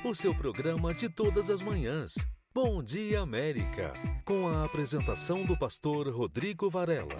o seu programa de todas as manhãs. Bom Dia América, com a apresentação do pastor Rodrigo Varela.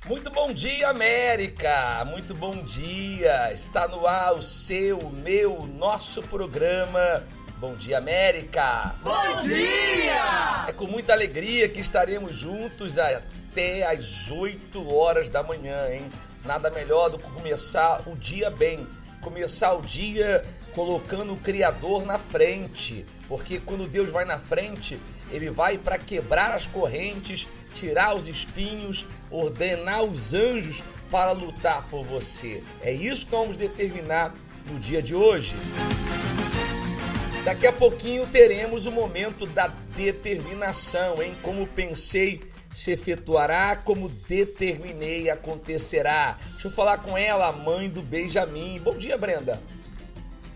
Muito bom dia, América! Muito bom dia! Está no ar o seu, meu, nosso programa Bom Dia, América! Bom dia! É com muita alegria que estaremos juntos até às 8 horas da manhã, hein? Nada melhor do que começar o dia bem. Começar o dia colocando o Criador na frente. Porque quando Deus vai na frente, Ele vai para quebrar as correntes, tirar os espinhos, ordenar os anjos para lutar por você. É isso que vamos determinar no dia de hoje. Daqui a pouquinho teremos o momento da determinação, hein? Como pensei, se efetuará, como determinei, acontecerá. Deixa eu falar com ela, a mãe do Benjamin. Bom dia, Brenda.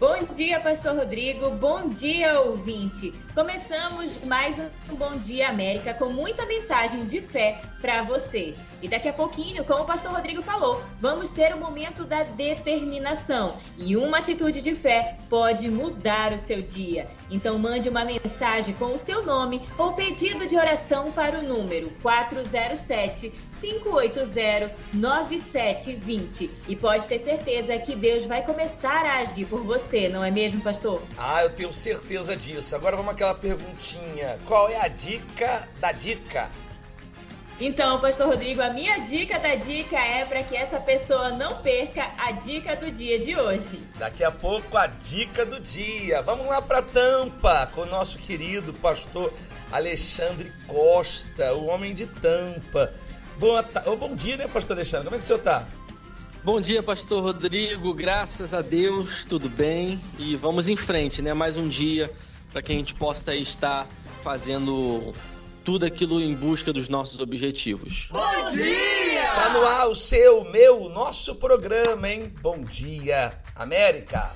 Bom dia, pastor Rodrigo. Bom dia, ouvinte. Começamos mais um Bom Dia América com muita mensagem de fé para você. E daqui a pouquinho, como o pastor Rodrigo falou, vamos ter o momento da determinação. E uma atitude de fé pode mudar o seu dia. Então mande uma mensagem com o seu nome ou pedido de oração para o número 407-580-9720. E pode ter certeza que Deus vai começar a agir por você, não é mesmo, pastor? Eu tenho certeza disso. Agora vamos àquela perguntinha. Qual é a dica da dica? Então, pastor Rodrigo, a minha dica da dica é para que essa pessoa não perca a dica do dia de hoje. Daqui a pouco a dica do dia. Vamos lá para Tampa com o nosso querido pastor Alexandre Costa, o homem de Tampa. Bom dia, né, pastor Alexandre? Como é que o senhor tá? Bom dia, pastor Rodrigo. Graças a Deus, tudo bem. E vamos em frente, né? Mais um dia para que a gente possa estar fazendo tudo aquilo em busca dos nossos objetivos. Bom dia! Está no ar o seu, meu, nosso programa, hein? Bom dia, América!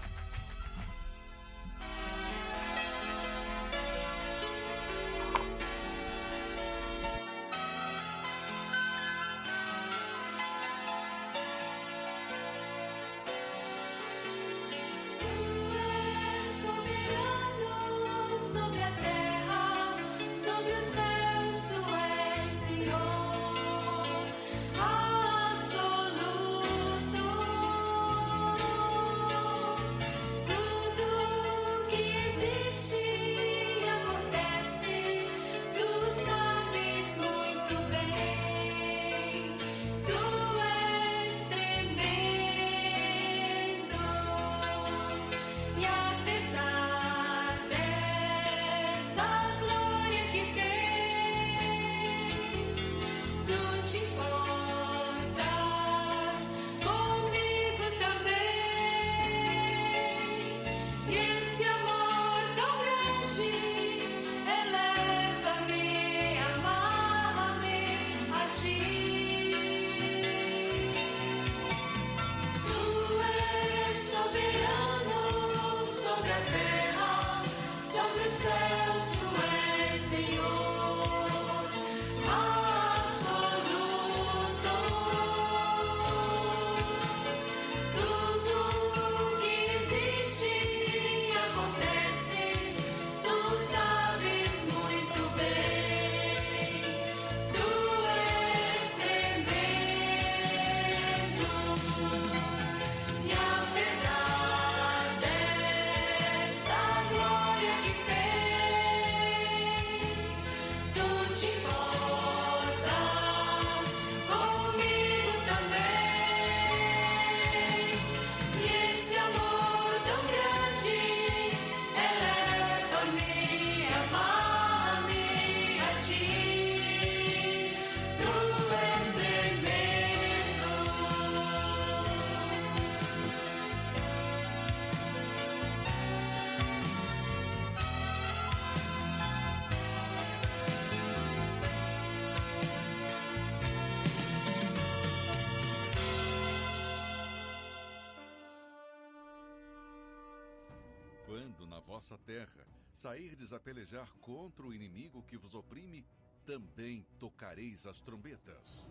Quando na vossa terra sairdes a pelejar contra o inimigo que vos oprime, também tocareis as trombetas.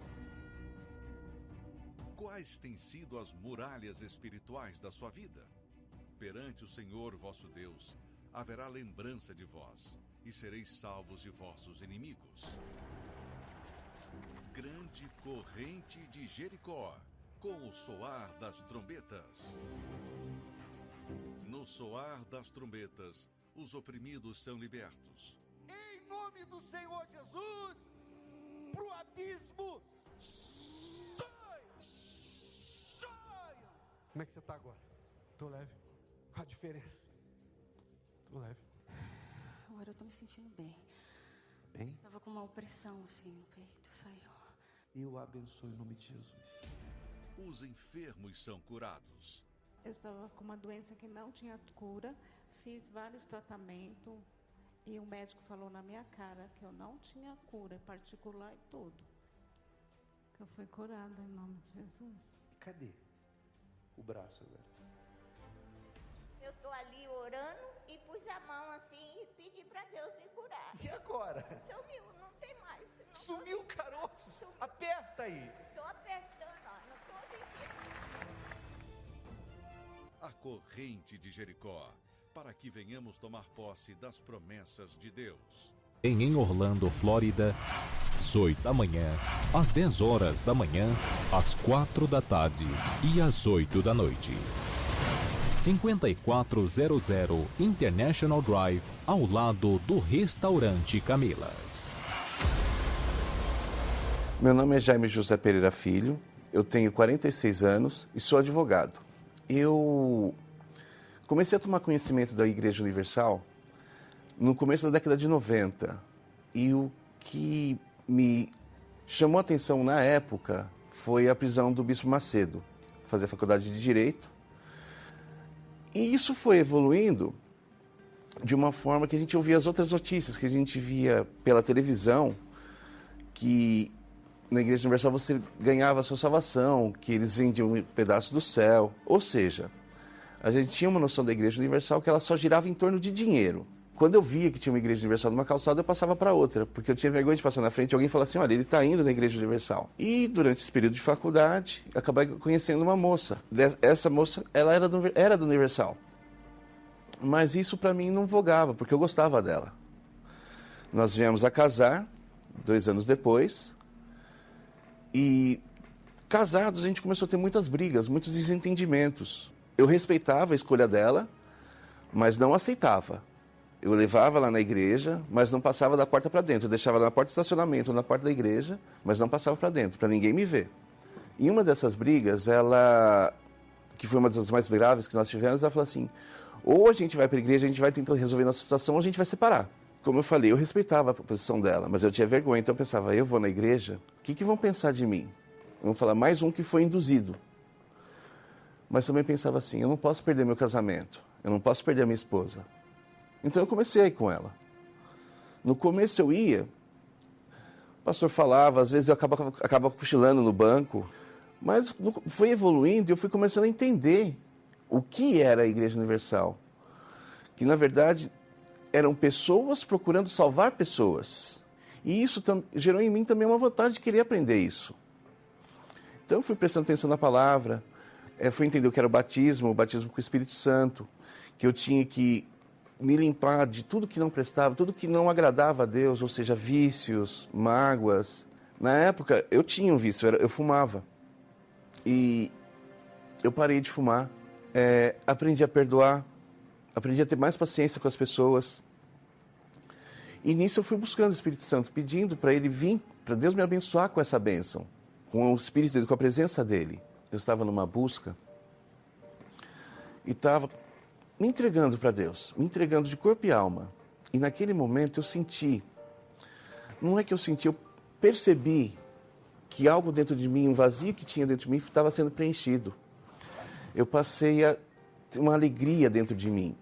Quais têm sido as muralhas espirituais da sua vida? Perante o Senhor vosso Deus, haverá lembrança de vós, e sereis salvos de vossos inimigos. Grande corrente de Jericó, com o soar das trombetas. No soar das trombetas, os oprimidos são libertos. Em nome do Senhor Jesus, pro abismo, saia! Como é que você tá agora? Tô leve. Qual a diferença? Tô leve. Agora eu tô me sentindo bem. Bem? Tava com uma opressão assim no peito, saiu. Eu abençoo em nome de Jesus. Os enfermos são curados. Eu estava com uma doença que não tinha cura, fiz vários tratamentos e o médico falou na minha cara que eu não tinha cura, particular e tudo. Que eu fui curada em nome de Jesus. E cadê o braço agora? Eu tô ali orando e pus a mão assim e pedi pra Deus me curar. E agora? Sumiu, não tem mais. Não Sumiu o caroço? Sumiu. Aperta aí. Tô apertando, ó, não tô sentindo. A corrente de Jericó, para que venhamos tomar posse das promessas de Deus. Em Orlando, Flórida, às 8 da manhã, às 10 horas da manhã, às 4 da tarde e às 8 da noite. 5400 International Drive, ao lado do Restaurante Camilas. Meu nome é Jaime José Pereira Filho, eu tenho 46 anos e sou advogado. Eu comecei a tomar conhecimento da Igreja Universal no começo da década de 90. E o que me chamou a atenção na época foi a prisão do Bispo Macedo, fazer faculdade de Direito. E isso foi evoluindo de uma forma que a gente ouvia as outras notícias, que a gente via pela televisão, que na Igreja Universal você ganhava a sua salvação, que eles vendiam um pedaço do céu. Ou seja, a gente tinha uma noção da Igreja Universal que ela só girava em torno de dinheiro. Quando eu via que tinha uma Igreja Universal numa calçada, eu passava para outra, porque eu tinha vergonha de passar na frente e alguém falar assim, olha, ele está indo na Igreja Universal. E durante esse período de faculdade, acabei conhecendo uma moça. Essa moça, ela era do Universal. Mas isso para mim não vogava, porque eu gostava dela. Nós viemos a casar 2 anos depois, e casados a gente começou a ter muitas brigas, muitos desentendimentos. Eu respeitava a escolha dela, mas não aceitava. Eu levava ela na igreja, mas não passava da porta para dentro. Eu deixava ela na porta do estacionamento, na porta da igreja, mas não passava para dentro, para ninguém me ver. Em uma dessas brigas, ela, que foi uma das mais graves que nós tivemos, ela falou assim, ou a gente vai para a igreja, a gente vai tentar resolver nossa situação, ou a gente vai separar. Como eu falei, eu respeitava a posição dela, mas eu tinha vergonha, então eu pensava, eu vou na igreja, o que vão pensar de mim? Vão falar, mais um que foi induzido. Mas também pensava assim, eu não posso perder meu casamento, eu não posso perder a minha esposa. Então eu comecei a ir com ela. No começo eu ia, o pastor falava, às vezes eu acabava cochilando no banco, mas foi evoluindo e eu fui começando a entender o que era a Igreja Universal. Que na verdade eram pessoas procurando salvar pessoas. E isso gerou em mim também uma vontade de querer aprender isso. Então eu fui prestando atenção na palavra, fui entender o que era o batismo com o Espírito Santo, que eu tinha que me limpar de tudo que não prestava, tudo que não agradava a Deus, ou seja, vícios, mágoas. Na época, eu tinha um vício, eu fumava. E eu parei de fumar, aprendi a perdoar, aprendi a ter mais paciência com as pessoas. E nisso eu fui buscando o Espírito Santo, pedindo para ele vir, para Deus me abençoar com essa bênção, com o Espírito dele, com a presença dele. Eu estava numa busca e estava me entregando para Deus, me entregando de corpo e alma. E naquele momento eu senti, não é que eu senti, eu percebi que algo dentro de mim, um vazio que tinha dentro de mim, estava sendo preenchido. Eu passei a ter uma alegria dentro de mim.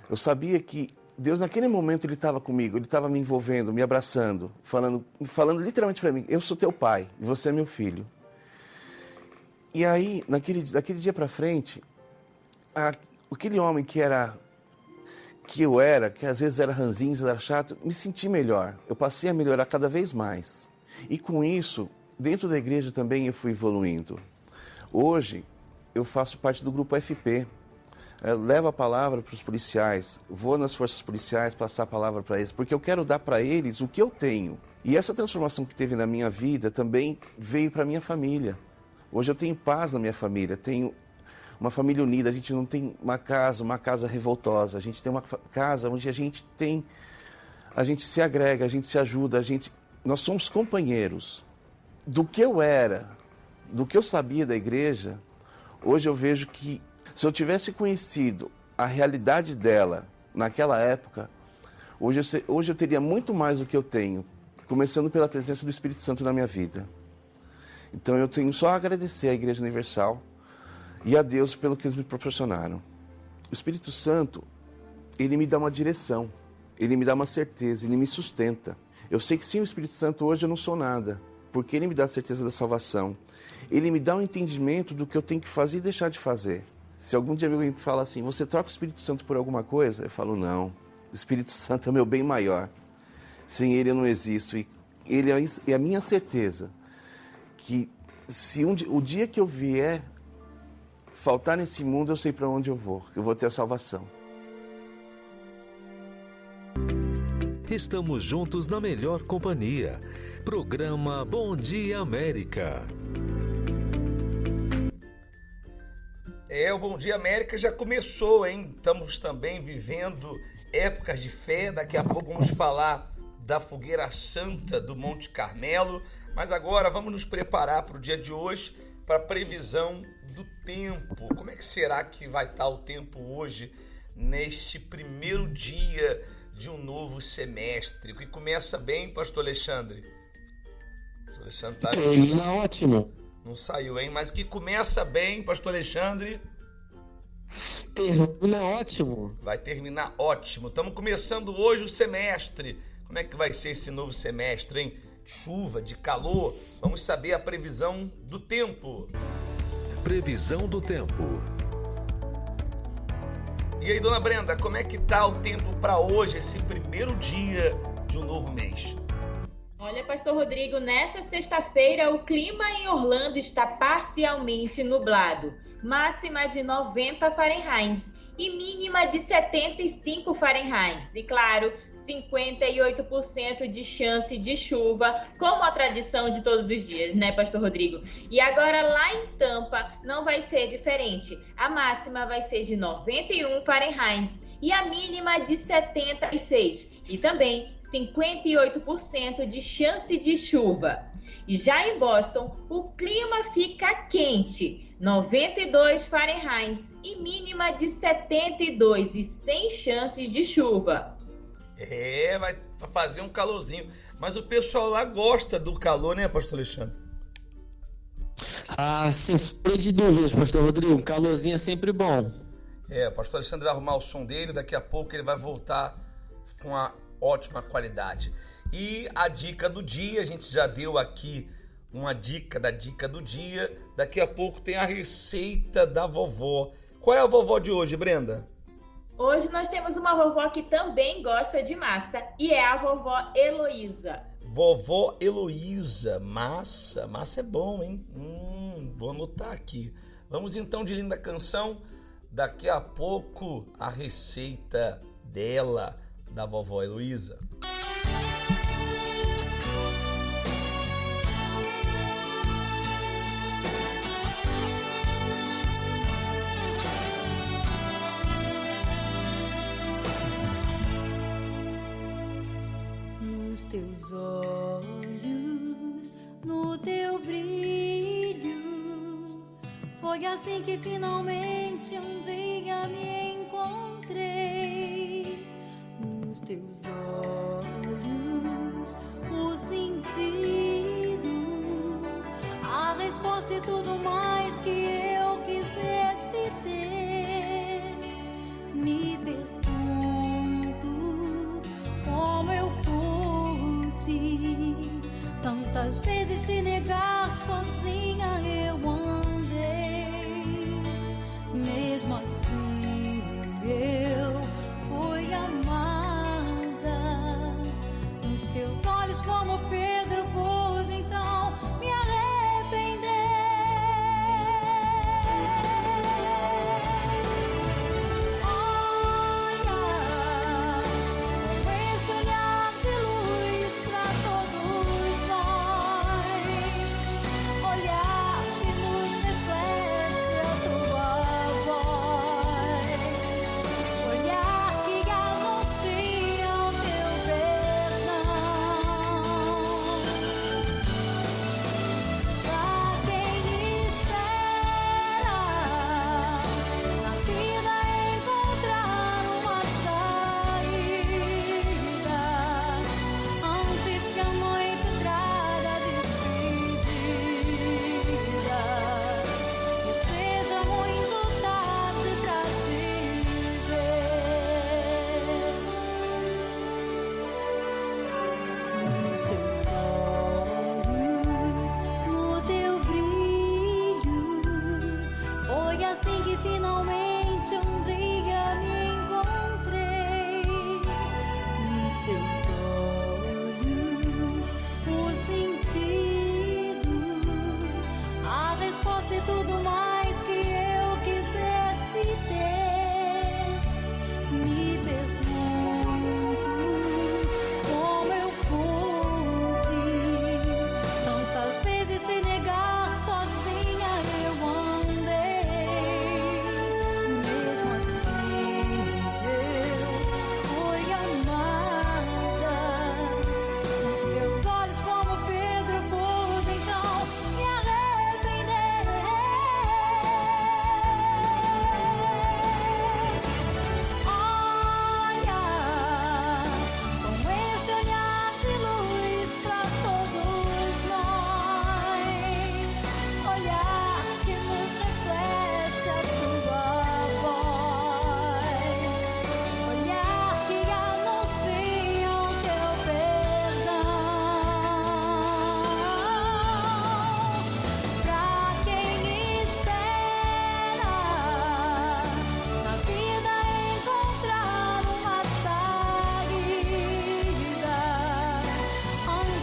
Eu sabia que Deus naquele momento Ele estava comigo, Ele estava me envolvendo, me abraçando, falando literalmente para mim, eu sou teu pai e você é meu filho. E aí, daquele dia para frente, aquele homem que era que eu era, que às vezes era ranzinza, era chato, me senti melhor. Eu passei a melhorar cada vez mais. E com isso, dentro da igreja também eu fui evoluindo. Hoje, eu faço parte do grupo FP. Eu levo a palavra para os policiais, vou nas forças policiais passar a palavra para eles, porque eu quero dar para eles o que eu tenho. E essa transformação que teve na minha vida também veio para a minha família. Hoje eu tenho paz na minha família, tenho uma família unida, a gente não tem uma casa revoltosa, a gente tem uma casa onde a gente se agrega, a gente se ajuda, nós somos companheiros. Do que eu era, do que eu sabia da igreja, hoje eu vejo que se eu tivesse conhecido a realidade dela naquela época, hoje eu teria muito mais do que eu tenho, começando pela presença do Espírito Santo na minha vida. Então eu tenho só a agradecer à Igreja Universal e a Deus pelo que eles me proporcionaram. O Espírito Santo, ele me dá uma direção, ele me dá uma certeza, ele me sustenta. Eu sei que sem o Espírito Santo hoje eu não sou nada, porque ele me dá a certeza da salvação. Ele me dá um entendimento do que eu tenho que fazer e deixar de fazer. Se algum dia alguém me fala assim, você troca o Espírito Santo por alguma coisa? Eu falo, não, o Espírito Santo é o meu bem maior. Sem ele eu não existo. E ele é a minha certeza que se o dia que eu vier faltar nesse mundo, eu sei para onde eu vou ter a salvação. Estamos juntos na melhor companhia. Programa Bom Dia América. O Bom Dia América já começou, hein? Estamos também vivendo épocas de fé. Daqui a pouco vamos falar da Fogueira Santa do Monte Carmelo. Mas agora vamos nos preparar para o dia de hoje, para a previsão do tempo. Como é que será que vai estar o tempo hoje, neste primeiro dia de um novo semestre? Que começa bem, pastor Alexandre? Pastor Alexandre tá... Termina ótimo. Não saiu, hein? Mas que começa bem, pastor Alexandre? Termina ótimo. Vai terminar ótimo. Estamos começando hoje o semestre. Como é que vai ser esse novo semestre, hein? De chuva, de calor. Vamos saber a previsão do tempo. Previsão do tempo. E aí, dona Brenda, como é que tá o tempo para hoje, esse primeiro dia de um novo mês? Olha, pastor Rodrigo, nessa sexta-feira o clima em Orlando está parcialmente nublado. Máxima de 90 Fahrenheit e mínima de 75 Fahrenheit. E claro, 58% de chance de chuva, como a tradição de todos os dias, né, pastor Rodrigo? E agora lá em Tampa não vai ser diferente. A máxima vai ser de 91 Fahrenheit e a mínima de 76. E também 58% de chance de chuva. E já em Boston, o clima fica quente, 92 Fahrenheit e mínima de 72 e sem chances de chuva. Vai fazer um calorzinho. Mas o pessoal lá gosta do calor, né, pastor Alexandre? Sem sombra de dúvidas, pastor Rodrigo. Um calorzinho é sempre bom. O pastor Alexandre vai arrumar o som dele, daqui a pouco ele vai voltar com a ótima qualidade. E a dica do dia, a gente já deu aqui uma dica da dica do dia. Daqui a pouco tem a receita da vovó. Qual é a vovó de hoje, Brenda? Hoje nós temos uma vovó que também gosta de massa e é a vovó Heloísa. Vovó Heloísa, massa é bom, hein? Vou anotar aqui. Vamos então de linda canção. Daqui a pouco a receita dela, da vovó Heloísa. Nos teus olhos, no teu brilho, foi assim que finalmente um dia me encontrei. Nos teus olhos, o sentido, a resposta e tudo mais que eu quisesse ter. Me pergunto como eu pude tantas vezes te negar, sozinha eu andei. Mesmo assim eu fui a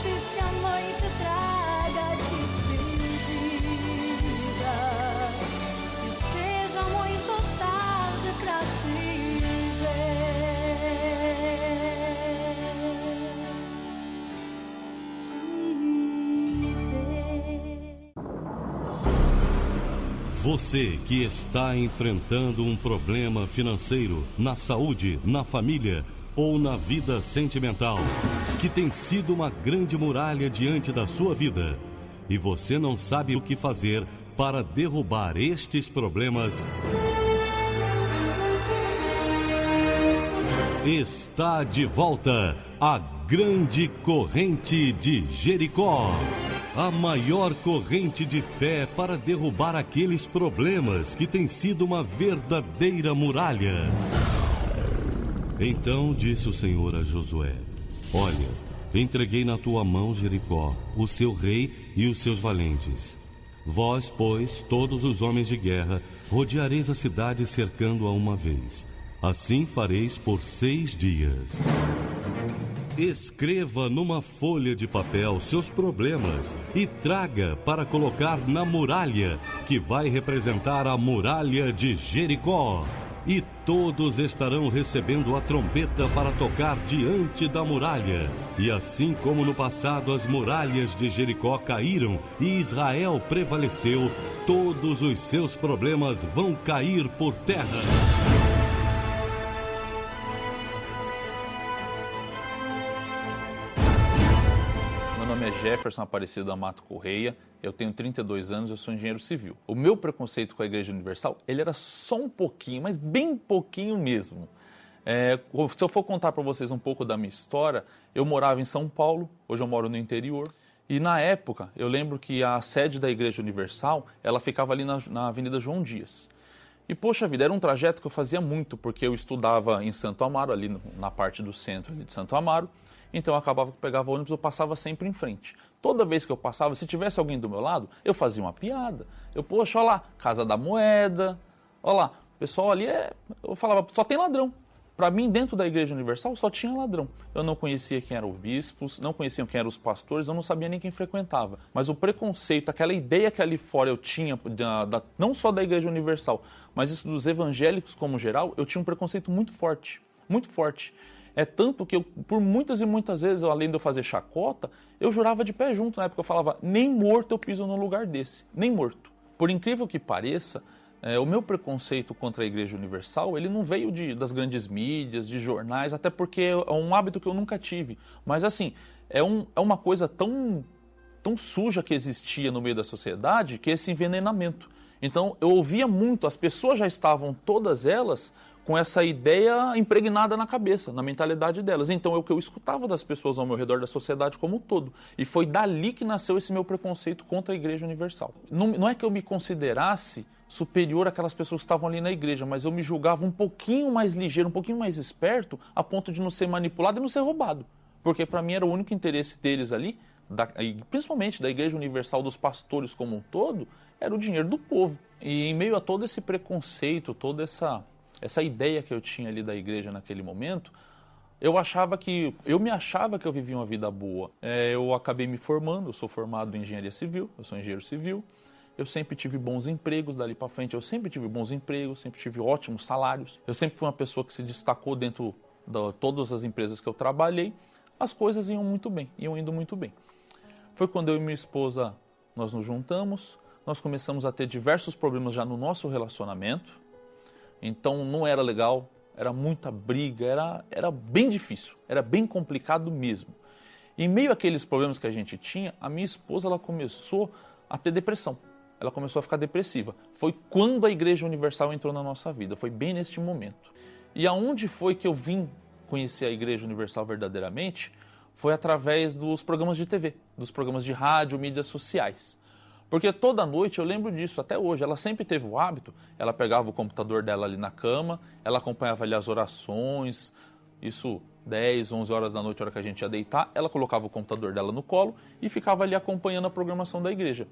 antes que a noite traga despedida, que seja muito tarde pra te Você que está enfrentando um problema financeiro, na saúde, na família ou na vida sentimental, que tem sido uma grande muralha diante da sua vida, e você não sabe o que fazer para derrubar estes problemas, está de volta a grande corrente de Jericó. A maior corrente de fé para derrubar aqueles problemas que têm sido uma verdadeira muralha. Então disse o Senhor a Josué: olha, entreguei na tua mão Jericó, o seu rei e os seus valentes. Vós, pois, todos os homens de guerra, rodeareis a cidade cercando-a uma vez. Assim fareis por 6 dias. Escreva numa folha de papel seus problemas e traga para colocar na muralha, que vai representar a muralha de Jericó. E todos estarão recebendo a trombeta para tocar diante da muralha. E assim como no passado as muralhas de Jericó caíram e Israel prevaleceu, todos os seus problemas vão cair por terra. Meu nome é Jefferson Aparecido Amato Correia, eu tenho 32 anos, eu sou engenheiro civil. O meu preconceito com a Igreja Universal, ele era só um pouquinho, mas bem pouquinho mesmo. Se eu for contar para vocês um pouco da minha história, eu morava em São Paulo, hoje eu moro no interior, e na época eu lembro que a sede da Igreja Universal, ela ficava ali na Avenida João Dias. E poxa vida, era um trajeto que eu fazia muito, porque eu estudava em Santo Amaro, ali na parte do centro ali de Santo Amaro. Então eu acabava que pegava ônibus, eu passava sempre em frente. Toda vez que eu passava, se tivesse alguém do meu lado, eu fazia uma piada. Poxa, olha lá, Casa da Moeda, olha lá, o pessoal ali eu falava, só tem ladrão. Para mim, dentro da Igreja Universal, só tinha ladrão. Eu não conhecia quem eram os bispos, não conhecia quem eram os pastores, eu não sabia nem quem frequentava. Mas o preconceito, aquela ideia que ali fora eu tinha, não só da Igreja Universal, mas isso dos evangélicos como geral, eu tinha um preconceito muito forte, muito forte. É tanto que eu, por muitas e muitas vezes, além de eu fazer chacota, eu jurava de pé junto. Na época eu falava, nem morto eu piso num lugar desse, nem morto. Por incrível que pareça, o meu preconceito contra a Igreja Universal, ele não veio das grandes mídias, de jornais, até porque é um hábito que eu nunca tive. Mas assim, é uma coisa tão suja que existia no meio da sociedade, que é esse envenenamento. Então eu ouvia muito, as pessoas já estavam, todas elas, com essa ideia impregnada na cabeça, na mentalidade delas. Então é o que eu escutava das pessoas ao meu redor, da sociedade como um todo. E foi dali que nasceu esse meu preconceito contra a Igreja Universal. Não é que eu me considerasse superior àquelas pessoas que estavam ali na igreja, mas eu me julgava um pouquinho mais ligeiro, um pouquinho mais esperto, a ponto de não ser manipulado e não ser roubado. Porque para mim era o único interesse deles ali, principalmente da Igreja Universal, dos pastores como um todo, era o dinheiro do povo. E em meio a todo esse preconceito, toda essa ideia que eu tinha ali da igreja naquele momento, eu me achava que eu vivia uma vida boa. Eu acabei me formando, eu sou formado em engenharia civil, eu sou engenheiro civil, eu sempre tive bons empregos dali para frente, eu sempre tive bons empregos, sempre tive ótimos salários, eu sempre fui uma pessoa que se destacou dentro de todas as empresas que eu trabalhei, as coisas iam indo muito bem. Foi quando eu e minha esposa, nós nos juntamos, nós começamos a ter diversos problemas já no nosso relacionamento. Então não era legal, era muita briga, era bem difícil, era bem complicado mesmo. Em meio àqueles problemas que a gente tinha, a minha esposa ela começou a ter depressão, ela começou a ficar depressiva. Foi quando a Igreja Universal entrou na nossa vida, foi bem neste momento. E aonde foi que eu vim conhecer a Igreja Universal verdadeiramente? Foi através dos programas de TV, dos programas de rádio, mídias sociais. Porque toda noite, eu lembro disso até hoje, ela sempre teve o hábito, ela pegava o computador dela ali na cama, ela acompanhava ali as orações, isso 10, 11 horas da noite, a hora que a gente ia deitar, ela colocava o computador dela no colo e ficava ali acompanhando a programação da igreja.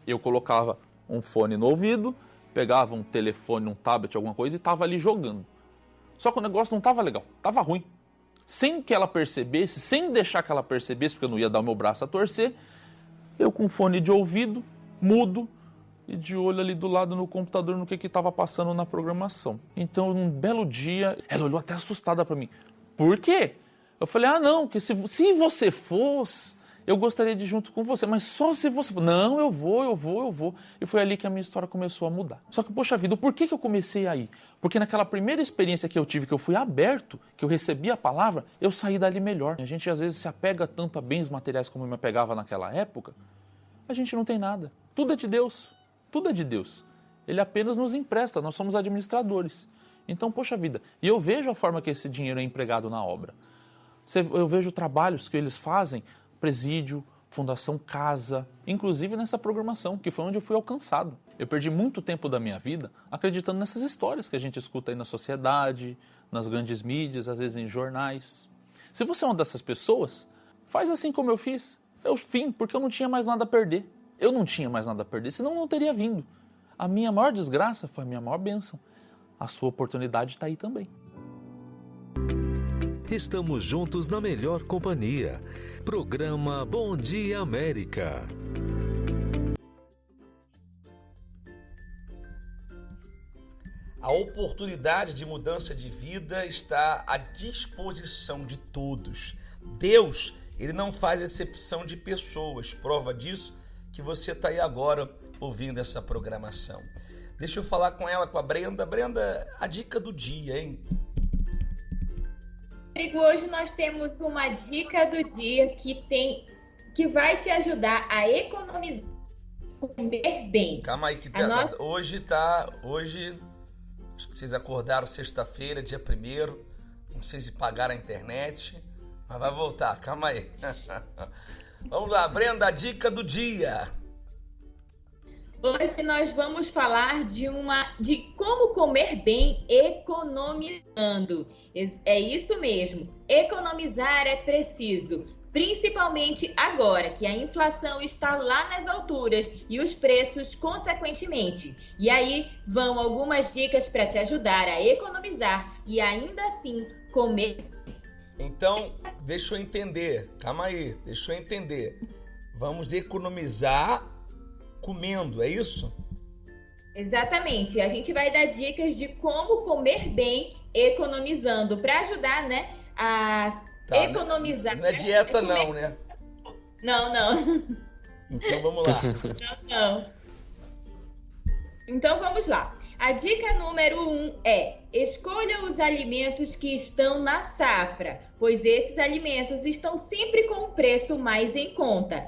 Eu colocava um fone no ouvido, pegava um telefone, um tablet, alguma coisa e estava ali jogando. Só que o negócio não estava legal, estava ruim. sem que ela percebesse, sem deixar que ela percebesse, porque eu não ia dar o meu braço a torcer, eu com fone de ouvido, mudo, e de olho ali do lado no computador no que estava passando na programação. Então, um belo dia, ela olhou até assustada para mim. Por quê? Eu falei, não, que se você fosse, eu gostaria de ir junto com você, mas só se você for. Não, eu vou. E foi ali que a minha história começou a mudar. Só que, poxa vida, por que eu comecei aí? Porque naquela primeira experiência que eu tive, que eu fui aberto, que eu recebi a palavra, eu saí dali melhor. A gente às vezes se apega tanto a bens materiais como eu me apegava naquela época, a gente não tem nada. Tudo é de Deus. Tudo é de Deus. Ele apenas nos empresta, nós somos administradores. Então, poxa vida, e eu vejo a forma que esse dinheiro é empregado na obra. Eu vejo trabalhos que eles fazem, presídio, Fundação Casa, inclusive nessa programação, que foi onde eu fui alcançado. Eu perdi muito tempo da minha vida acreditando nessas histórias que a gente escuta aí na sociedade, nas grandes mídias, às vezes em jornais. Se você é uma dessas pessoas, faz assim como eu fiz. Eu vim porque eu não tinha mais nada a perder. Eu não tinha mais nada a perder, senão eu não teria vindo. A minha maior desgraça foi a minha maior bênção. A sua oportunidade está aí também. Estamos juntos na melhor companhia. Programa Bom Dia América. A oportunidade de mudança de vida está à disposição de todos. Deus, ele não faz exceção de pessoas. Prova disso que você está aí agora ouvindo essa programação. Deixa eu falar com ela, com a Brenda. Brenda, a dica do dia, hein? Hoje nós temos uma dica do dia que vai te ajudar a economizar, comer bem. Calma aí, hoje, acho que vocês acordaram sexta-feira, dia 1º, não sei se pagaram a internet, mas vai voltar, calma aí. Vamos lá, Brenda, a dica do dia. Hoje nós vamos falar de como comer bem economizando. É isso mesmo, economizar é preciso, principalmente agora que a inflação está lá nas alturas e os preços consequentemente. E aí vão algumas dicas para te ajudar a economizar e ainda assim comer. Então, deixa eu entender, calma aí, deixa eu entender. Vamos economizar comendo, é isso? Exatamente, a gente vai dar dicas de como comer bem economizando, para ajudar, né, a economizar. Não é dieta não, né? Não. Então vamos lá. Não. Então vamos lá. A dica número 1 é: escolha os alimentos que estão na safra, pois esses alimentos estão sempre com um preço mais em conta.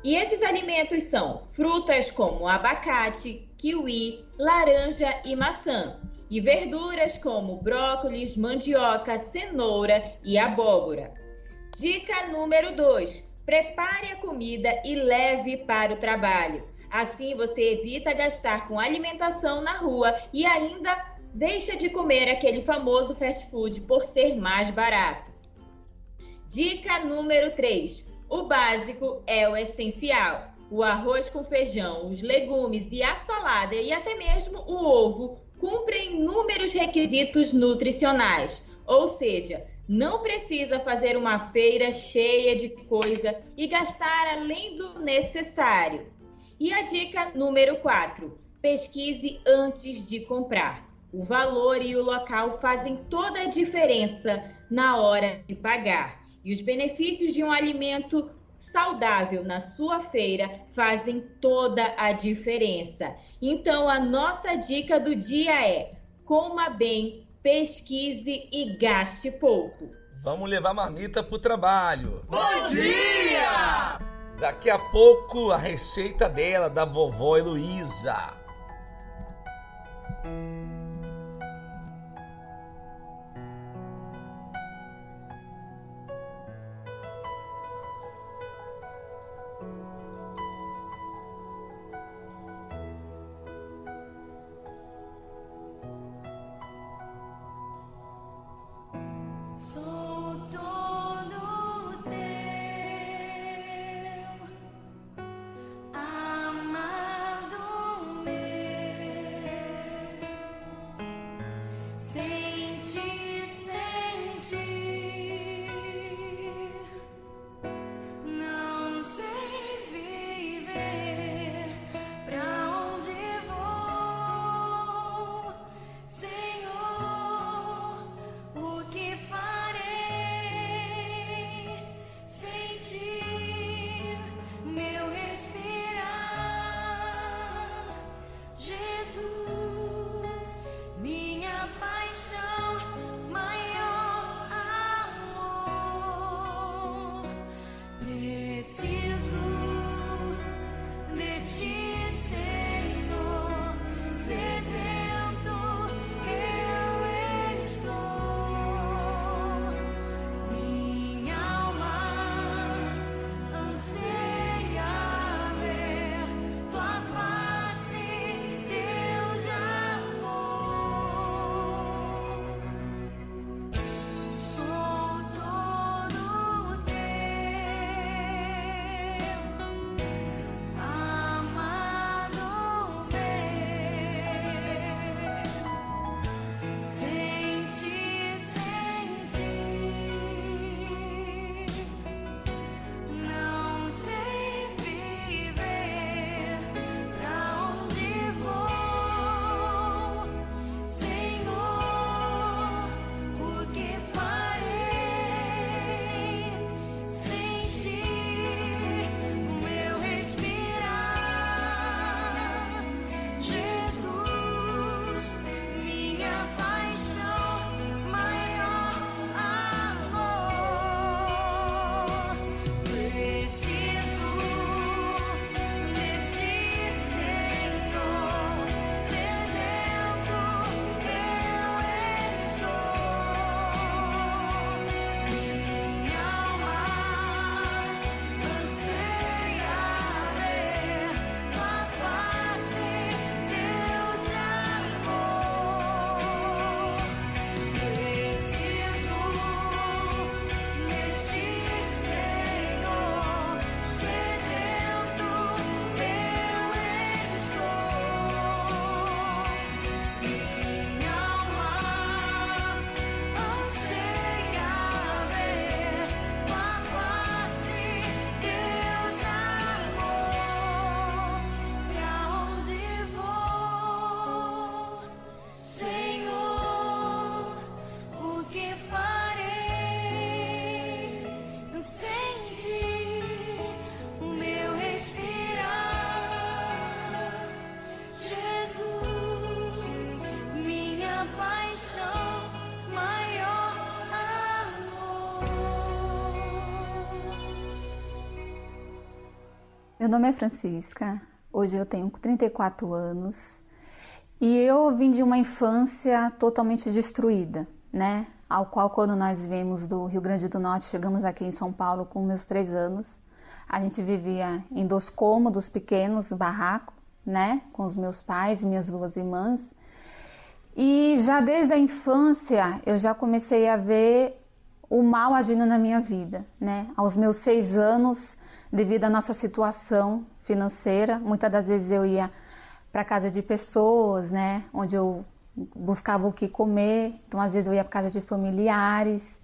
E esses alimentos são frutas como abacate, kiwi, laranja e maçã. E verduras como brócolis, mandioca, cenoura e abóbora. Dica número 2: prepare a comida e leve para o trabalho. Assim você evita gastar com alimentação na rua e ainda deixa de comer aquele famoso fast food por ser mais barato. Dica número 3: o básico é o essencial. O arroz com feijão, os legumes e a salada e até mesmo o ovo cumprem inúmeros requisitos nutricionais. Ou seja, não precisa fazer uma feira cheia de coisa e gastar além do necessário. E a dica número 4: pesquise antes de comprar. O valor e o local fazem toda a diferença na hora de pagar. E os benefícios de um alimento saudável na sua feira fazem toda a diferença. Então, a nossa dica do dia é: coma bem, pesquise e gaste pouco. Vamos levar marmita pro trabalho. Bom dia! Daqui a pouco, a receita dela, da vovó Heloísa. Sou todo teu, amado meu. Meu nome é Francisca, hoje eu tenho 34 anos e eu vim de uma infância totalmente destruída, né? Ao qual, quando nós viemos do Rio Grande do Norte, chegamos aqui em São Paulo com meus 3 anos, a gente vivia em 2 cômodos pequenos, barraco, né? Com os meus pais e minhas 2 irmãs. E já desde a infância eu já comecei a ver o mal agindo na minha vida, né? Aos meus 6 anos, devido à nossa situação financeira, muitas das vezes eu ia para casa de pessoas, né? Onde eu buscava o que comer, então às vezes eu ia para casa de familiares.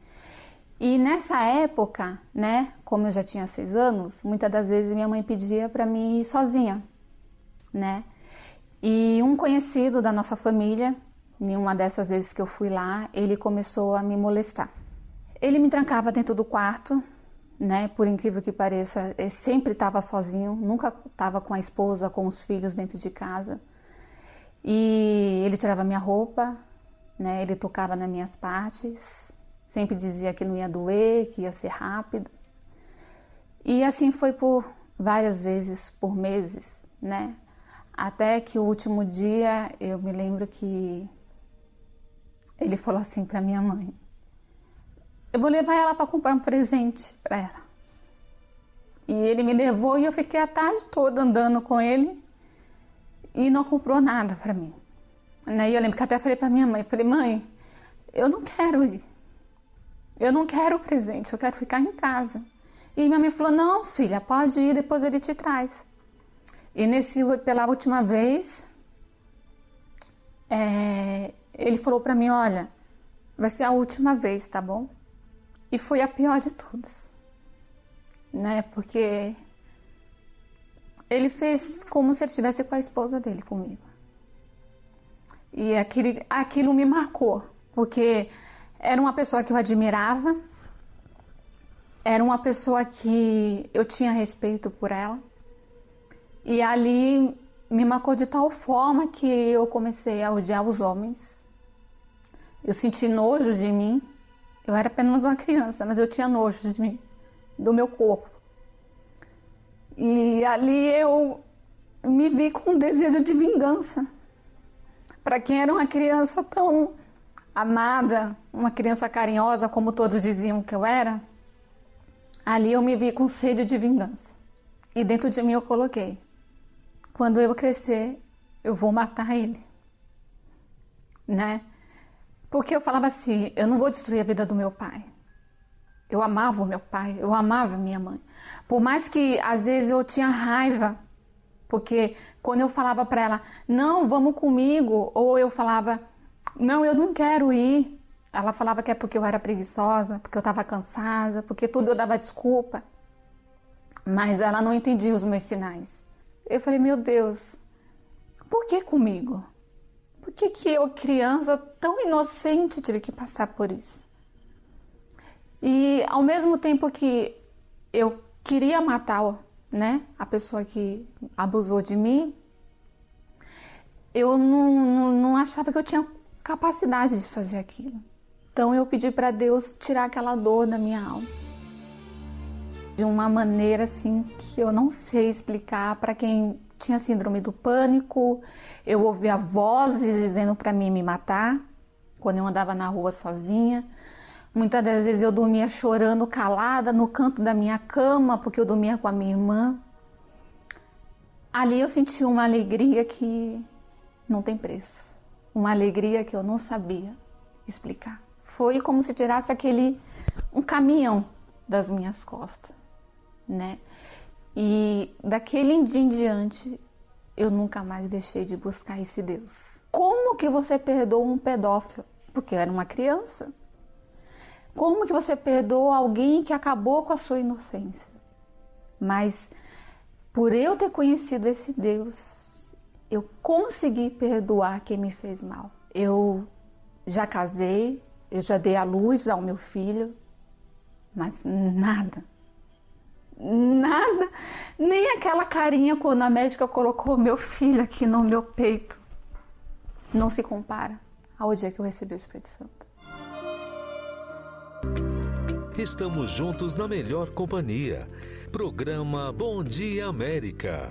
E nessa época, né? Como eu já tinha 6 anos, muitas das vezes minha mãe pedia para mim ir sozinha, né? E um conhecido da nossa família, em uma dessas vezes que eu fui lá, ele começou a me molestar. Ele me trancava dentro do quarto, né? Por incrível que pareça, ele sempre estava sozinho, nunca estava com a esposa, com os filhos dentro de casa. E ele tirava minha roupa, né? Ele tocava nas minhas partes, sempre dizia que não ia doer, que ia ser rápido. E assim foi por várias vezes, por meses, né? Até que o último dia eu me lembro que ele falou assim para minha mãe: eu vou levar ela para comprar um presente para ela. E ele me levou e eu fiquei a tarde toda andando com ele e não comprou nada para mim. E eu lembro que até falei para minha mãe, falei: mãe, eu não quero ir. Eu não quero o presente, eu quero ficar em casa. E minha mãe falou: não, filha, pode ir, depois ele te traz. E pela última vez, ele falou para mim: olha, vai ser a última vez, tá bom? E foi a pior de todas, né? Porque ele fez como se ele estivesse com a esposa dele comigo. E aquilo me marcou, porque era uma pessoa que eu admirava, era uma pessoa que eu tinha respeito por ela. E ali me marcou de tal forma que eu comecei a odiar os homens. Eu senti nojo de mim. Eu era apenas uma criança, mas eu tinha nojo de mim, do meu corpo. E ali eu me vi com um desejo de vingança. Para quem era uma criança tão amada, uma criança carinhosa, como todos diziam que eu era, ali eu me vi com sede de vingança. E dentro de mim eu coloquei: quando eu crescer, eu vou matar ele, né? Porque eu falava assim: eu não vou destruir a vida do meu pai. Eu amava o meu pai, eu amava a minha mãe. Por mais que às vezes eu tinha raiva, porque quando eu falava para ela: não, vamos comigo, ou eu falava: não, eu não quero ir, ela falava que é porque eu era preguiçosa, porque eu estava cansada, porque tudo eu dava desculpa. Mas ela não entendia os meus sinais. Eu falei: meu Deus, por que comigo? Por que eu, criança tão inocente, tive que passar por isso? E ao mesmo tempo que eu queria matar, né, a pessoa que abusou de mim, eu não achava que eu tinha capacidade de fazer aquilo. Então eu pedi para Deus tirar aquela dor da minha alma. De uma maneira assim que eu não sei explicar. Para quem tinha síndrome do pânico, eu ouvia vozes dizendo para mim me matar quando eu andava na rua sozinha. Muitas das vezes eu dormia chorando calada no canto da minha cama, porque eu dormia com a minha irmã. Ali eu senti uma alegria que não tem preço. Uma alegria que eu não sabia explicar. Foi como se tirasse um caminhão das minhas costas, né? E daquele dia em diante, eu nunca mais deixei de buscar esse Deus. Como que você perdoa um pedófilo? Porque eu era uma criança. Como que você perdoa alguém que acabou com a sua inocência? Mas por eu ter conhecido esse Deus, eu consegui perdoar quem me fez mal. Eu já casei, eu já dei à luz ao meu filho, mas nada, nem aquela carinha quando a médica colocou meu filho aqui no meu peito, não se compara ao dia que eu recebi o Espírito Santo. Estamos juntos na melhor companhia. Programa Bom Dia América.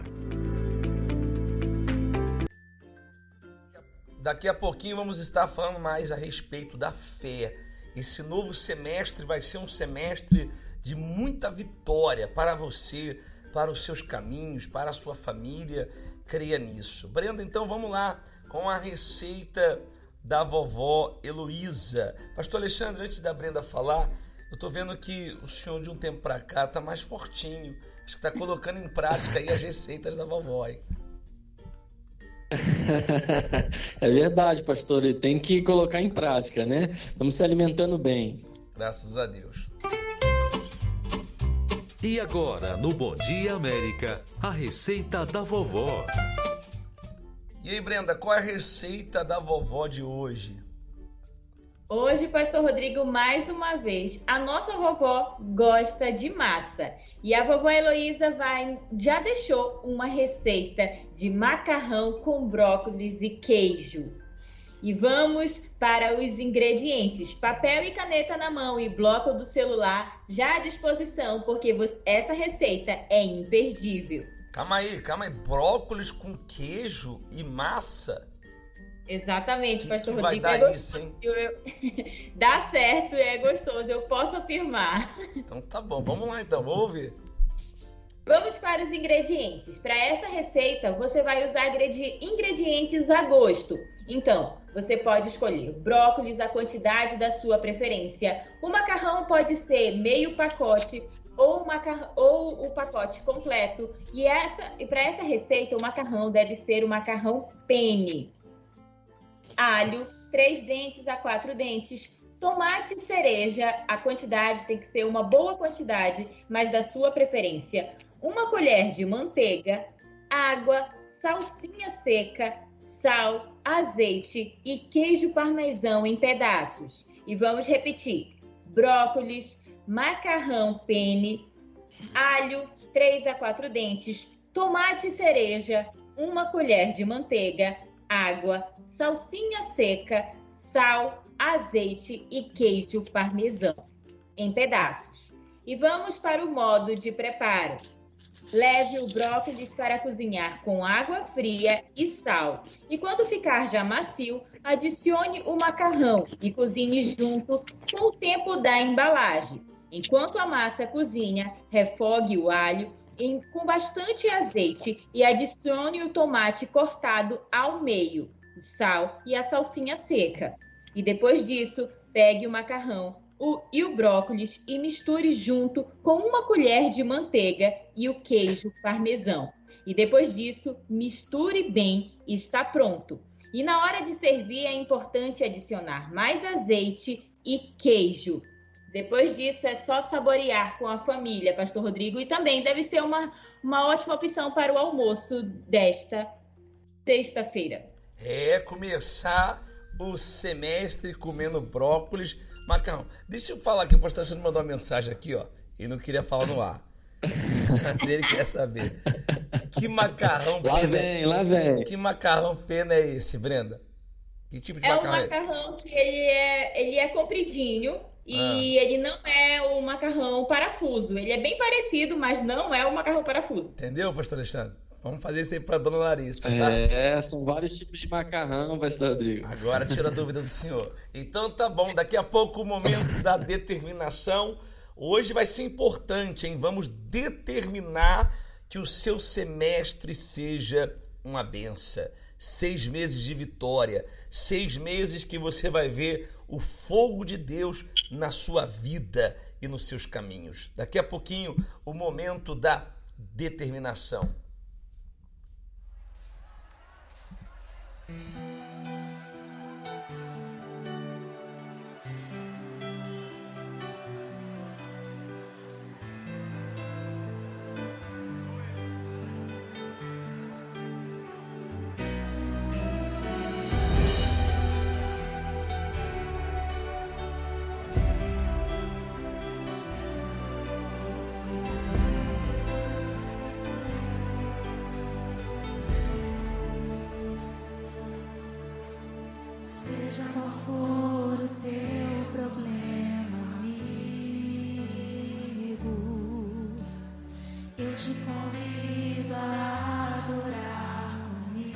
Daqui a pouquinho vamos estar falando mais a respeito da fé. Esse novo semestre vai ser um semestre de muita vitória para você, para os seus caminhos, para a sua família. Creia nisso. Brenda, então vamos lá com a receita da vovó Heloísa. Pastor Alexandre, antes da Brenda falar, eu estou vendo que o senhor de um tempo para cá está mais fortinho. Acho que está colocando em prática aí as receitas da vovó, hein? É verdade, pastor, ele tem que colocar em prática, né? Estamos se alimentando bem. Graças a Deus. E agora, no Bom Dia América, a receita da vovó. E aí, Brenda, qual é a receita da vovó de hoje? Hoje, Pastor Rodrigo, mais uma vez, a nossa vovó gosta de massa. E a vovó Heloísa já deixou uma receita de macarrão com brócolis e queijo. E vamos para os ingredientes. Papel e caneta na mão e bloco do celular já à disposição, porque essa receita é imperdível. Calma aí. Brócolis com queijo e massa? Exatamente, Pastor Rodrigo. Vai dar isso, hein? Dá certo, é gostoso, eu posso afirmar. Então tá bom, vamos lá então, vamos ouvir. Vamos para os ingredientes. Para essa receita, você vai usar ingredientes a gosto. Então, você pode escolher brócolis, a quantidade da sua preferência. O macarrão pode ser meio pacote ou o pacote completo. E para essa receita, o macarrão deve ser o macarrão penne. Alho, 3 dentes a 4 dentes, tomate cereja, a quantidade tem que ser uma boa quantidade, mas da sua preferência. 1 colher de manteiga, água, salsinha seca, sal, azeite e queijo parmesão em pedaços. E vamos repetir: brócolis, macarrão penne, alho, 3 a 4 dentes, tomate cereja, 1 colher de manteiga, água, salsinha seca, sal, azeite e queijo parmesão em pedaços. E vamos para o modo de preparo. Leve o brócolis para cozinhar com água fria e sal. E quando ficar já macio, adicione o macarrão e cozinhe junto com o tempo da embalagem. Enquanto a massa cozinha, refogue o alho com bastante azeite e adicione o tomate cortado ao meio, o sal e a salsinha seca. E depois disso, pegue o macarrão e o brócolis e misture junto com 1 colher de manteiga e o queijo parmesão. E depois disso, misture bem e está pronto. E na hora de servir, é importante adicionar mais azeite e queijo. Depois disso, é só saborear com a família, Pastor Rodrigo. E também deve ser uma ótima opção para o almoço desta sexta-feira. Começar o semestre comendo brócolis, macarrão. Deixa eu falar aqui, o pastor Alexandre mandou uma mensagem aqui, ó. E não queria falar no ar. Mas ele quer saber. Que macarrão lá vem. Que macarrão pena é esse, Brenda? Que tipo de macarrão é esse? É um macarrão que ele é compridinho. E ele não é o macarrão parafuso. Ele é bem parecido, mas não é o macarrão parafuso. Entendeu, pastor Alexandre? Vamos fazer isso aí pra dona Larissa, tá? São vários tipos de macarrão, pastor Rodrigo. Agora tira a dúvida do senhor. Então tá bom, daqui a pouco o momento da determinação. Hoje vai ser importante, hein? Vamos determinar que o seu semestre seja uma benção. 6 meses de vitória, 6 meses que você vai ver o fogo de Deus na sua vida e nos seus caminhos. Daqui a pouquinho, o momento da determinação. Seja qual for o teu problema, amigo, te convido a adorar comigo,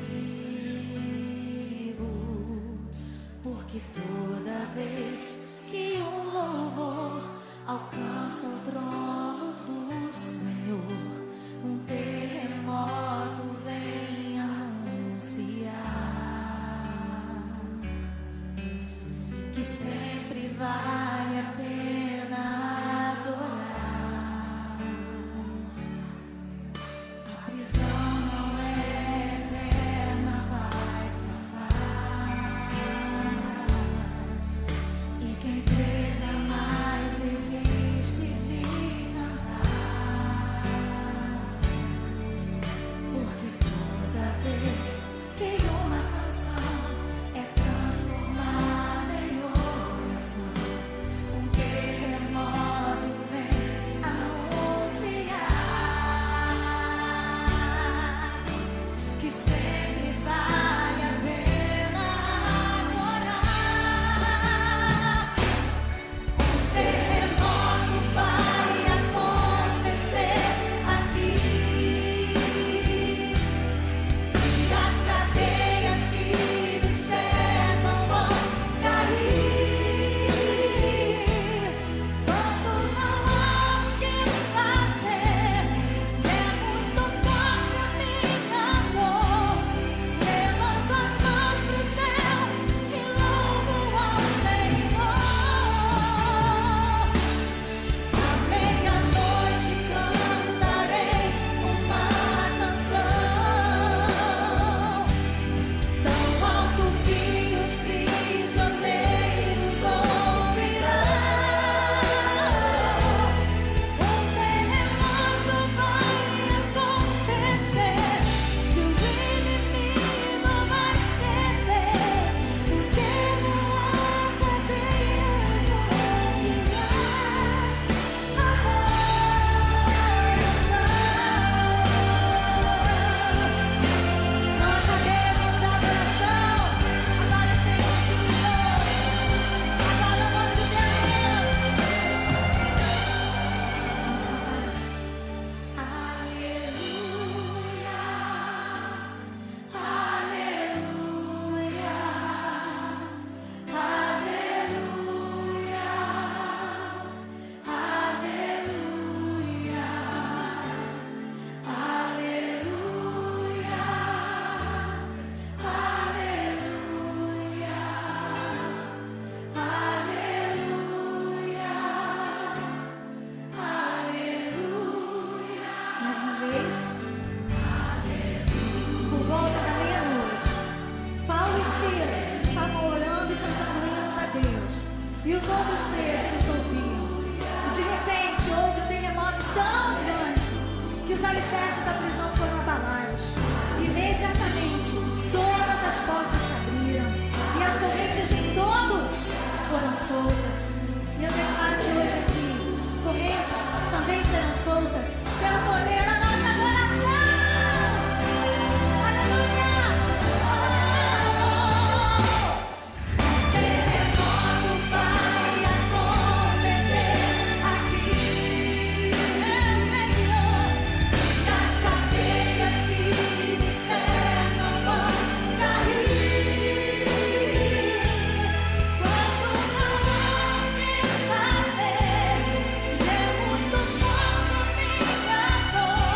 porque toda vez que um louvor alcança o trono do Senhor, um terremoto vem anunciar que sempre vale a pena adorar. A prisão não é eterna, vai passar, e quem crê jamais desiste de cantar, porque toda vez que uma canção é transformada em oração, um terremoto vem anunciar que sempre vale a pena adorar. Um terremoto vai acontecer aqui, e as cadeias que me cercam vão cair. Quando não há o que fazer, e é muito forte a minha dor, levanto as mãos pro céu e louvo ao Senhor. À meia-noite cantarei uma canção tão alto que os prisioneiros ouvirão. Um terremoto vai acontecer e o inimigo vai ceder, porque não há cadeias onde há adoração. Não há cadeias onde há adoração. Adore o Senhor, queridos. Adore o nome de Deus. Vamos cantar. Aleluia, aleluia, aleluia, aleluia, aleluia. Mais uma vez. Por volta da meia-noite, Paulo e Silas estavam orando e cantando hinos a Deus, e os outros presos ouviam. E de repente houve um terremoto tão grande que os alicerces da prisão foram abalados. Imediatamente todas as portas se abriram e as correntes de todos foram soltas. E eu declaro que hoje aqui correntes também serão soltas pelo poder da nossa adoração. Terremoto vai acontecer aqui, as cadeias que me cercam vão cair. Quando não há o que fazer, e é muito forte a minha dor,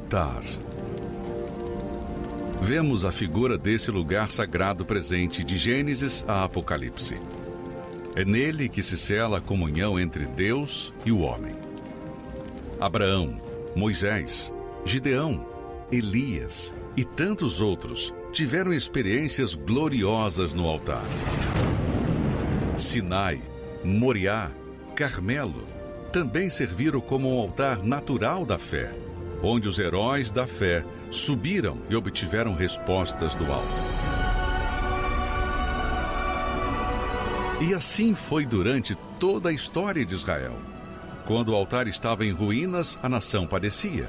altar. Vemos a figura desse lugar sagrado presente de Gênesis a Apocalipse. É nele que se sela a comunhão entre Deus e o homem. Abraão, Moisés, Gideão, Elias e tantos outros tiveram experiências gloriosas no altar. Sinai, Moriá, Carmelo também serviram como um altar natural da fé, onde os heróis da fé subiram e obtiveram respostas do alto. E assim foi durante toda a história de Israel. Quando o altar estava em ruínas, a nação padecia.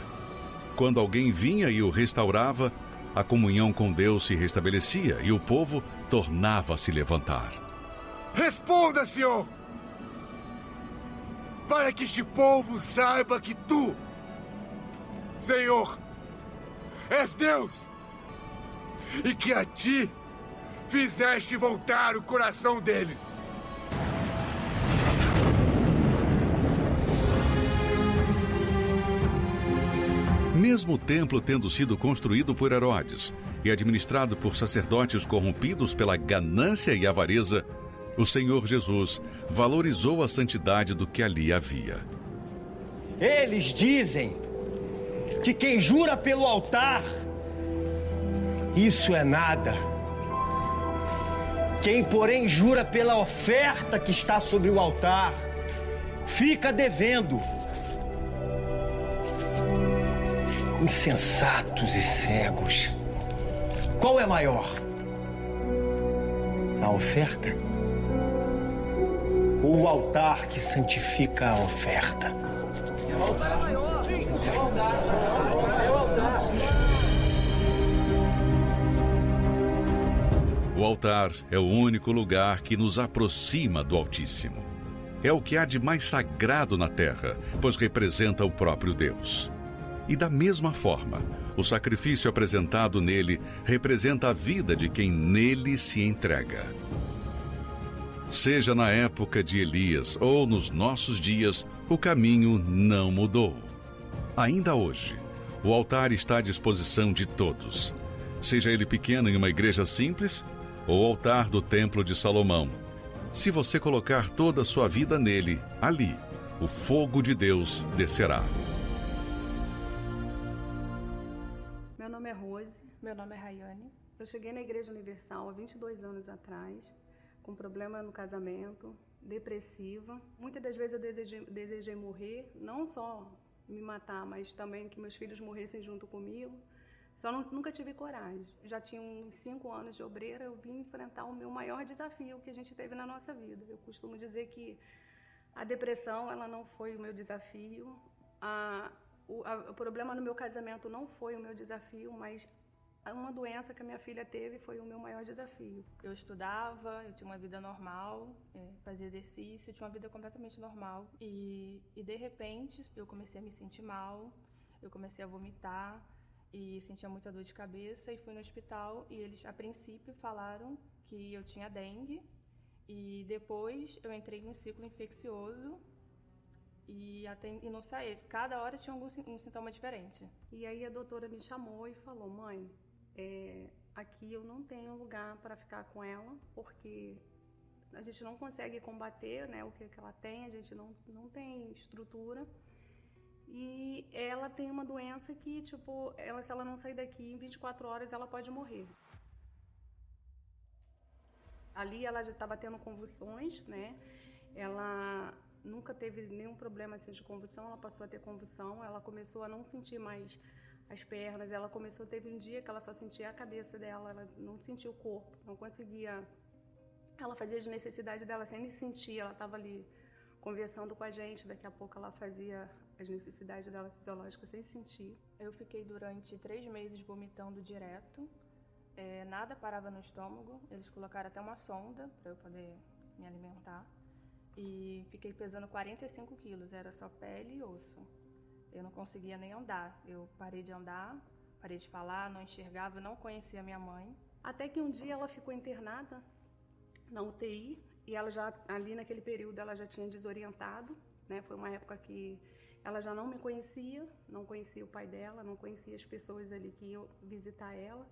Quando alguém vinha e o restaurava, a comunhão com Deus se restabelecia e o povo tornava a se levantar. Responda, Senhor! Para que este povo saiba que Tu, Senhor, és Deus, e que a Ti fizeste voltar o coração deles. Mesmo o templo tendo sido construído por Herodes e administrado por sacerdotes corrompidos pela ganância e avareza, o Senhor Jesus valorizou a santidade do que ali havia. Eles dizem que quem jura pelo altar, isso é nada. Quem, porém, jura pela oferta que está sobre o altar, fica devendo. Insensatos e cegos. Qual é maior? A oferta? Ou o altar que santifica a oferta? O altar é o único lugar que nos aproxima do Altíssimo. É o que há de mais sagrado na terra, pois representa o próprio Deus. E da mesma forma, o sacrifício apresentado nele representa a vida de quem nele se entrega. Seja na época de Elias ou nos nossos dias, o caminho não mudou. Ainda hoje, o altar está à disposição de todos. Seja ele pequeno em uma igreja simples ou o altar do Templo de Salomão. Se você colocar toda a sua vida nele, ali, o fogo de Deus descerá. Meu nome é Rose. Meu nome é Rayane. Eu cheguei na Igreja Universal há 22 anos atrás, com problema no casamento, depressiva. Muitas das vezes eu desejei morrer, não só me matar, mas também que meus filhos morressem junto comigo. Só nunca tive coragem. Já tinha uns 5 anos de obreira, eu vim enfrentar o meu maior desafio que a gente teve na nossa vida. Eu costumo dizer que a depressão, ela não foi o meu desafio. O problema no meu casamento não foi o meu desafio, mas uma doença que a minha filha teve foi o meu maior desafio. Eu estudava, eu tinha uma vida normal, fazia exercício, tinha uma vida completamente normal. E de repente, eu comecei a me sentir mal, eu comecei a vomitar e sentia muita dor de cabeça e fui no hospital e eles, a princípio, falaram que eu tinha dengue e depois eu entrei em um ciclo infeccioso e não saí. Cada hora tinha um sintoma diferente. E aí a doutora me chamou e falou: mãe, aqui eu não tenho lugar para ficar com ela, porque a gente não consegue combater, né, o que ela tem, a gente não tem estrutura. E ela tem uma doença que, tipo, se ela não sair daqui em 24 horas, ela pode morrer. Ali ela já estava tendo convulsões, né? Ela nunca teve nenhum problema assim, de convulsão, ela passou a ter convulsão, ela começou a não sentir mais as pernas, teve um dia que ela só sentia a cabeça dela, ela não sentia o corpo, não conseguia. Ela fazia as necessidades dela sem nem sentir, ela estava ali conversando com a gente, daqui a pouco ela fazia as necessidades dela fisiológicas sem sentir. Eu fiquei durante 3 meses vomitando direto, nada parava no estômago, eles colocaram até uma sonda para eu poder me alimentar e fiquei pesando 45 quilos, era só pele e osso. Eu não conseguia nem andar, eu parei de andar, parei de falar, não enxergava, não conhecia minha mãe. Até que um dia ela ficou internada na UTI e ela já, ali naquele período, ela já tinha desorientado, né? Foi uma época que Ela já não me conhecia, não conhecia o pai dela, não conhecia as pessoas ali que iam visitar ela.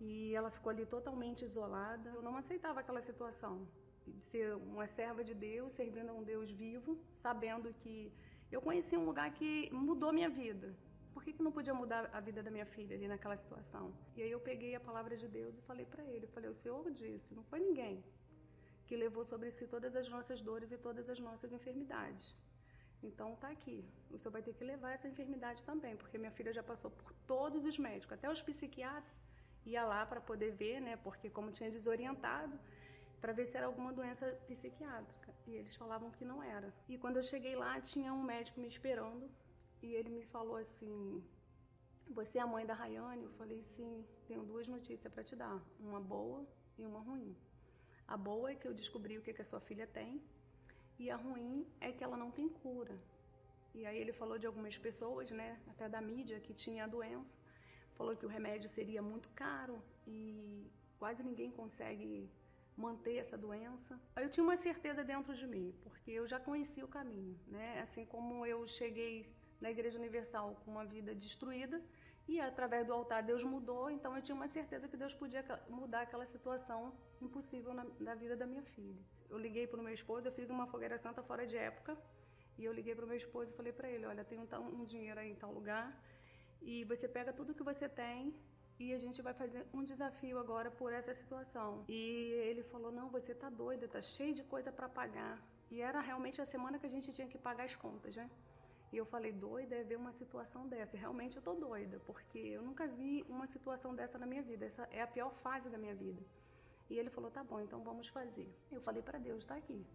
E ela ficou ali totalmente isolada. Eu não aceitava aquela situação de ser uma serva de Deus, servindo a um Deus vivo, sabendo que eu conhecia um lugar que mudou minha vida. Por que não podia mudar a vida da minha filha ali naquela situação? E aí eu peguei a palavra de Deus e falei para ele, eu falei, o Senhor disse, não foi ninguém que levou sobre si todas as nossas dores e todas as nossas enfermidades. Então tá aqui, o Senhor vai ter que levar essa enfermidade também, porque minha filha já passou por todos os médicos, até os psiquiatras, ia lá para poder ver, né, porque como tinha desorientado, para ver se era alguma doença psiquiátrica, e eles falavam que não era. E quando eu cheguei lá, tinha um médico me esperando, e ele me falou assim, você é a mãe da Rayane? Eu falei, sim, tenho duas notícias para te dar, uma boa e uma ruim. A boa é que eu descobri o que a sua filha tem, e a ruim é que ela não tem cura. E aí ele falou de algumas pessoas, né, até da mídia, que tinha a doença, falou que o remédio seria muito caro e quase ninguém consegue manter essa doença. Eu tinha uma certeza dentro de mim, porque eu já conhecia o caminho, né? Assim como eu cheguei na Igreja Universal com uma vida destruída e através do altar Deus mudou, então eu tinha uma certeza que Deus podia mudar aquela situação impossível na vida da minha filha. Eu liguei para o meu esposo, eu fiz uma fogueira santa fora de época e eu liguei para o meu esposo e falei para ele, olha, tem um dinheiro aí em tal lugar, e você pega tudo que você tem e a gente vai fazer um desafio agora por essa situação. E ele falou, não, você tá doida, tá cheio de coisa para pagar. E era realmente a semana que a gente tinha que pagar as contas, né? E eu falei, doida é ver uma situação dessa. E realmente eu tô doida, porque eu nunca vi uma situação dessa na minha vida. Essa é a pior fase da minha vida. E ele falou, tá bom, então vamos fazer. Eu falei para Deus, tá aqui.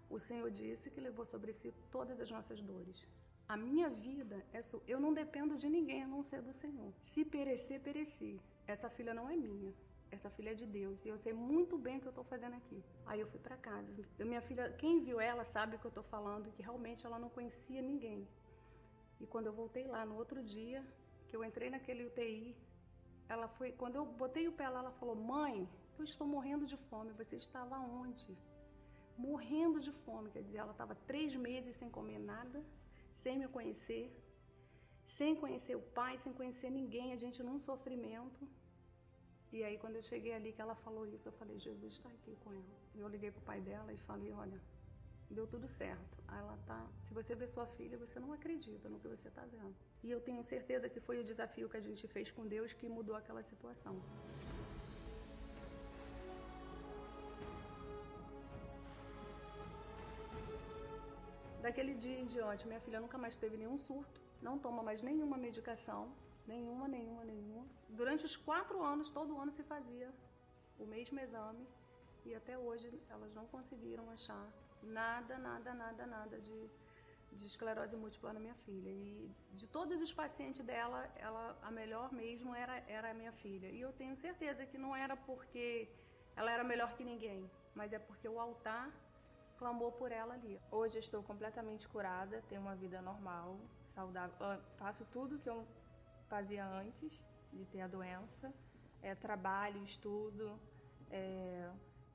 O Senhor disse que levou sobre si todas as nossas dores. A minha vida, eu não dependo de ninguém a não ser do Senhor. Se perecer, pereci. Essa filha não é minha. Essa filha é de Deus. E eu sei muito bem o que eu estou fazendo aqui. Aí eu fui para casa. Minha filha, quem viu ela sabe o que eu estou falando, que realmente ela não conhecia ninguém. E quando eu voltei lá no outro dia, que eu entrei naquele UTI, quando eu botei o pé lá, ela falou, mãe, eu estou morrendo de fome. Você estava onde? Morrendo de fome. Quer dizer, ela estava 3 meses sem comer nada, sem me conhecer, sem conhecer o pai, sem conhecer ninguém, a gente num sofrimento. E aí quando eu cheguei ali que ela falou isso, eu falei, Jesus está aqui com ela. E eu liguei pro pai dela e falei, olha, deu tudo certo. Aí ela tá, se você vê sua filha, você não acredita no que você está vendo. E eu tenho certeza que foi o desafio que a gente fez com Deus que mudou aquela situação. Daquele dia em diante, minha filha nunca mais teve nenhum surto, não toma mais nenhuma medicação, nenhuma. Durante os 4 anos, todo ano se fazia o mesmo exame e até hoje elas não conseguiram achar nada de esclerose múltipla na minha filha. E de todos os pacientes dela, a melhor mesmo era a minha filha. E eu tenho certeza que não era porque ela era melhor que ninguém, mas é porque o altar clamou por ela ali. Hoje eu estou completamente curada, tenho uma vida normal, saudável. Eu faço tudo que eu fazia antes de ter a doença. Trabalho, estudo,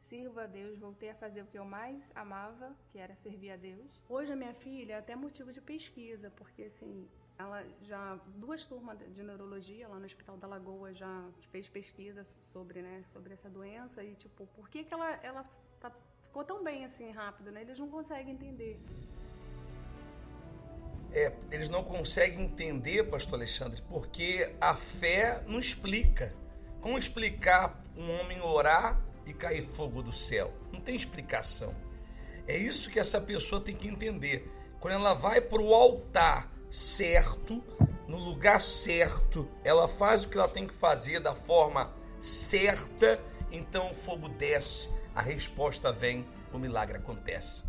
sirvo a Deus, voltei a fazer o que eu mais amava, que era servir a Deus. Hoje a minha filha é até motivo de pesquisa, porque assim, ela já 2 turmas de neurologia lá no Hospital da Lagoa já fez pesquisa sobre essa doença e tipo, por que ela ficou tão bem assim rápido, né? Eles não conseguem entender. Eles não conseguem entender, pastor Alexandre, porque a fé não explica. Como explicar um homem orar e cair fogo do céu? Não tem explicação. É isso que essa pessoa tem que entender. Quando ela vai para o altar certo, no lugar certo, ela faz o que ela tem que fazer da forma certa, então o fogo desce, a resposta vem, o milagre acontece.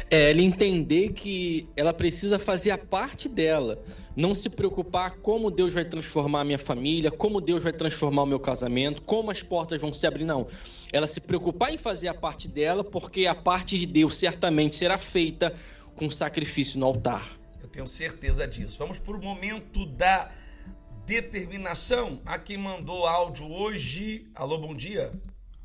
Ela entender que ela precisa fazer a parte dela, não se preocupar como Deus vai transformar a minha família, como Deus vai transformar o meu casamento, como as portas vão se abrir, não. Ela se preocupar em fazer a parte dela, porque a parte de Deus certamente será feita com sacrifício no altar. Eu tenho certeza disso. Vamos para o momento da determinação. A quem mandou áudio hoje. Alô, bom dia.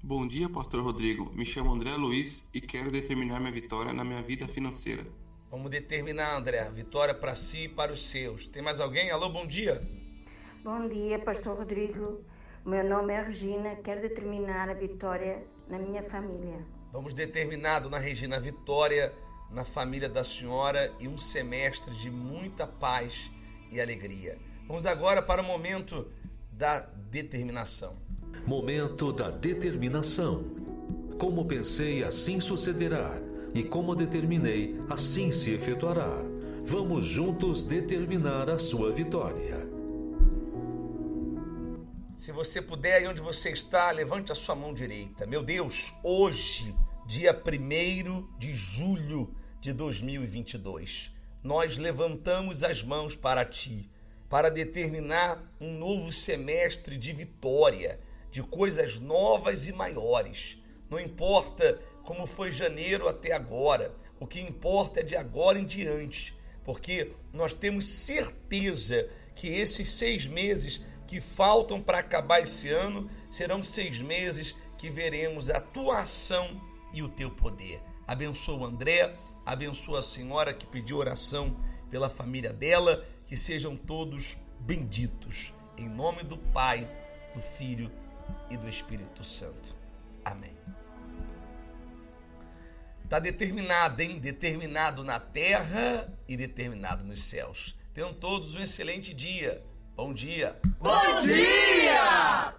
Bom dia, pastor Rodrigo. Me chamo André Luiz e quero determinar minha vitória na minha vida financeira. Vamos determinar, André, vitória para si e para os seus. Tem mais alguém? Alô, bom dia. Bom dia, pastor Rodrigo. Meu nome é Regina, quero determinar a vitória na minha família. Vamos determinar, dona Regina, a vitória na família da senhora e um semestre de muita paz e alegria. Vamos agora para o momento da determinação. Momento da determinação. Como pensei, assim sucederá. E como determinei, assim se efetuará. Vamos juntos determinar a sua vitória. Se você puder, aí onde você está, levante a sua mão direita. Meu Deus, hoje, dia 1º de julho de 2022, nós levantamos as mãos para ti, para determinar um novo semestre de vitória, de coisas novas e maiores. Não importa como foi janeiro até agora, o que importa é de agora em diante, porque nós temos certeza que esses 6 meses que faltam para acabar esse ano serão 6 meses que veremos a tua ação e o teu poder. Abençoa o André, abençoa a senhora que pediu oração pela família dela, que sejam todos benditos. Em nome do Pai, do Filho e do Espírito Santo. Amém. Está determinado, hein? Determinado na terra e determinado nos céus. Tenham todos um excelente dia. Bom dia. Bom dia!